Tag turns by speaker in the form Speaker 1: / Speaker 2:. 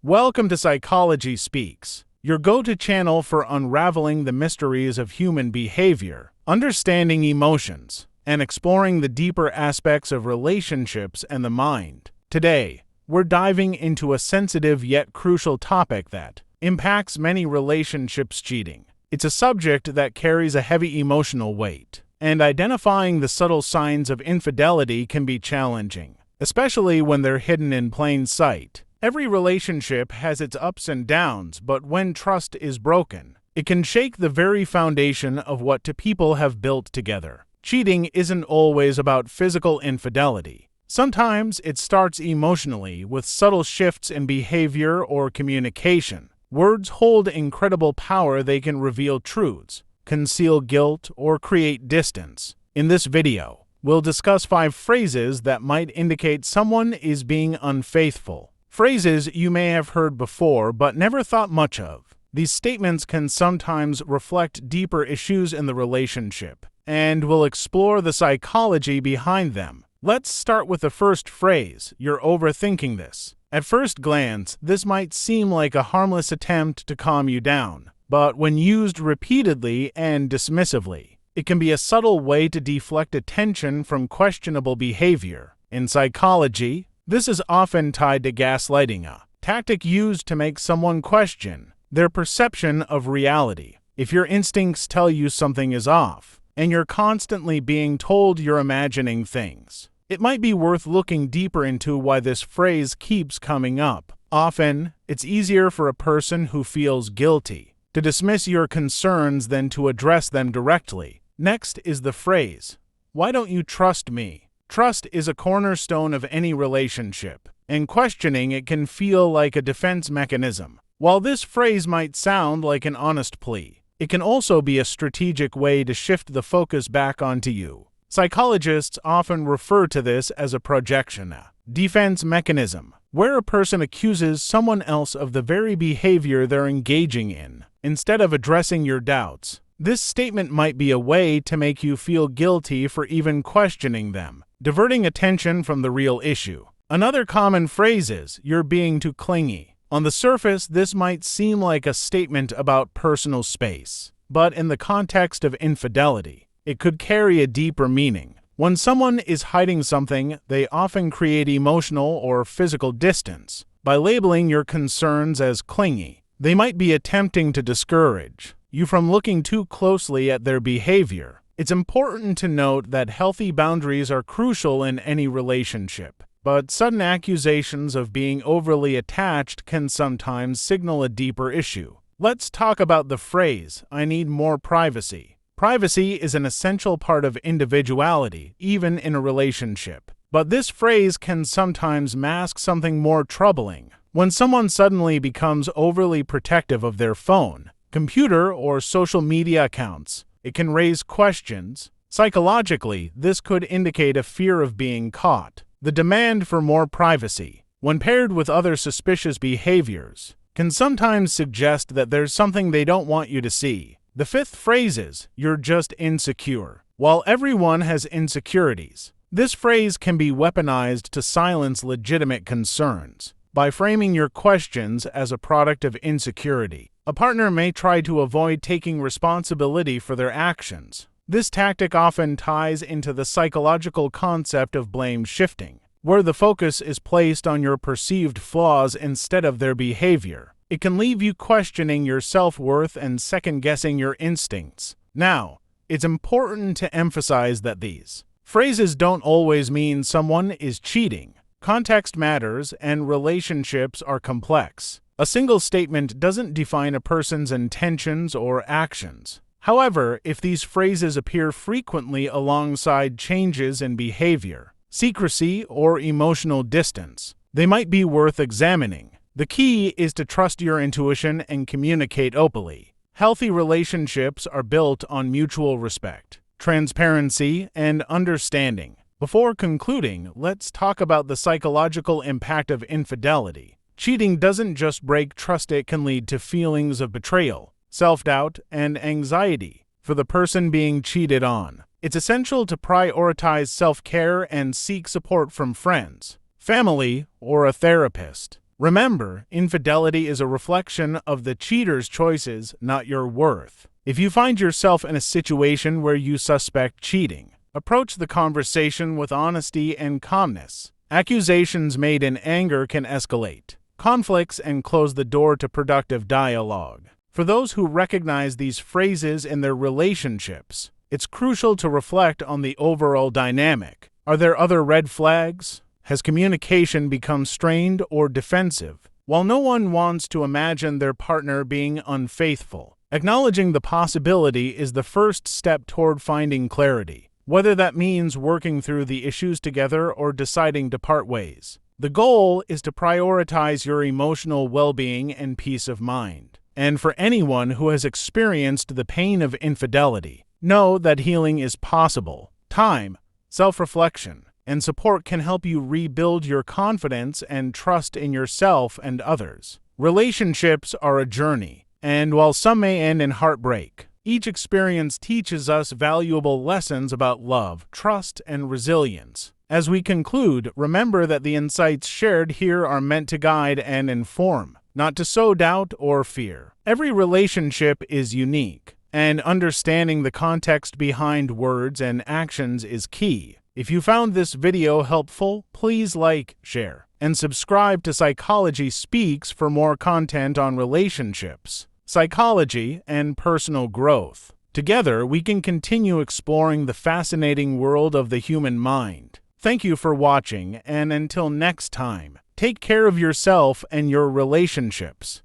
Speaker 1: Welcome to Psychology Speaks, your go-to channel for unraveling the mysteries of human behavior, understanding emotions, and exploring the deeper aspects of relationships and the mind. Today, we're diving into a sensitive yet crucial topic that impacts many relationships: cheating. It's a subject that carries a heavy emotional weight, and identifying the subtle signs of infidelity can be challenging, especially when they're hidden in plain sight. Every relationship has its ups and downs, but when trust is broken, it can shake the very foundation of what two people have built together. Cheating isn't always about physical infidelity. Sometimes it starts emotionally with subtle shifts in behavior or communication. Words hold incredible power. They can reveal truths, conceal guilt, or create distance. In this video, we'll discuss 5 phrases that might indicate someone is being unfaithful. Phrases you may have heard before but never thought much of. These statements can sometimes reflect deeper issues in the relationship, and we'll explore the psychology behind them. Let's start with the first phrase: "You're overthinking this." At first glance, this might seem like a harmless attempt to calm you down, but when used repeatedly and dismissively, it can be a subtle way to deflect attention from questionable behavior. In psychology, this is often tied to gaslighting, a tactic used to make someone question their perception of reality. If your instincts tell you something is off, and you're constantly being told you're imagining things, it might be worth looking deeper into why this phrase keeps coming up. Often, it's easier for a person who feels guilty to dismiss your concerns than to address them directly. Next is the phrase, "Why don't you trust me?" Trust is a cornerstone of any relationship, and questioning it can feel like a defense mechanism. While this phrase might sound like an honest plea, it can also be a strategic way to shift the focus back onto you. Psychologists often refer to this as a projection, a defense mechanism, where a person accuses someone else of the very behavior they're engaging in, instead of addressing your doubts. This statement might be a way to make you feel guilty for even questioning them, diverting attention from the real issue. Another common phrase is, "You're being too clingy." On the surface, this might seem like a statement about personal space, but in the context of infidelity, it could carry a deeper meaning. When someone is hiding something, they often create emotional or physical distance. By labeling your concerns as clingy, they might be attempting to discourage you from looking too closely at their behavior. It's important to note that healthy boundaries are crucial in any relationship, but sudden accusations of being overly attached can sometimes signal a deeper issue. Let's talk about the phrase, "I need more privacy." Privacy is an essential part of individuality, even in a relationship. But this phrase can sometimes mask something more troubling. When someone suddenly becomes overly protective of their phone, computer, or social media accounts, it can raise questions. Psychologically, this could indicate a fear of being caught. The demand for more privacy, when paired with other suspicious behaviors, can sometimes suggest that there's something they don't want you to see. The 5th phrase is, "You're just insecure." While everyone has insecurities, this phrase can be weaponized to silence legitimate concerns. By framing your questions as a product of insecurity, a partner may try to avoid taking responsibility for their actions. This tactic often ties into the psychological concept of blame shifting, where the focus is placed on your perceived flaws instead of their behavior. It can leave you questioning your self-worth and second-guessing your instincts. Now, it's important to emphasize that these phrases don't always mean someone is cheating. Context matters, and relationships are complex. A single statement doesn't define a person's intentions or actions. However, if these phrases appear frequently alongside changes in behavior, secrecy, or emotional distance, they might be worth examining. The key is to trust your intuition and communicate openly. Healthy relationships are built on mutual respect, transparency, and understanding. Before concluding, let's talk about the psychological impact of infidelity. Cheating doesn't just break trust, it can lead to feelings of betrayal, self-doubt, and anxiety for the person being cheated on. It's essential to prioritize self-care and seek support from friends, family, or a therapist. Remember, infidelity is a reflection of the cheater's choices, not your worth. If you find yourself in a situation where you suspect cheating, approach the conversation with honesty and calmness. Accusations made in anger can escalate conflicts and close the door to productive dialogue. For those who recognize these phrases in their relationships, it's crucial to reflect on the overall dynamic. Are there other red flags? Has communication become strained or defensive? While no one wants to imagine their partner being unfaithful, acknowledging the possibility is the first step toward finding clarity, whether that means working through the issues together or deciding to part ways. The goal is to prioritize your emotional well-being and peace of mind. And for anyone who has experienced the pain of infidelity, know that healing is possible. Time, self-reflection, and support can help you rebuild your confidence and trust in yourself and others. Relationships are a journey, and while some may end in heartbreak, each experience teaches us valuable lessons about love, trust, and resilience. As we conclude, remember that the insights shared here are meant to guide and inform, not to sow doubt or fear. Every relationship is unique, and understanding the context behind words and actions is key. If you found this video helpful, please like, share, and subscribe to Psychology Speaks for more content on relationships, psychology, and personal growth. Together, we can continue exploring the fascinating world of the human mind. Thank you for watching, and until next time, take care of yourself and your relationships.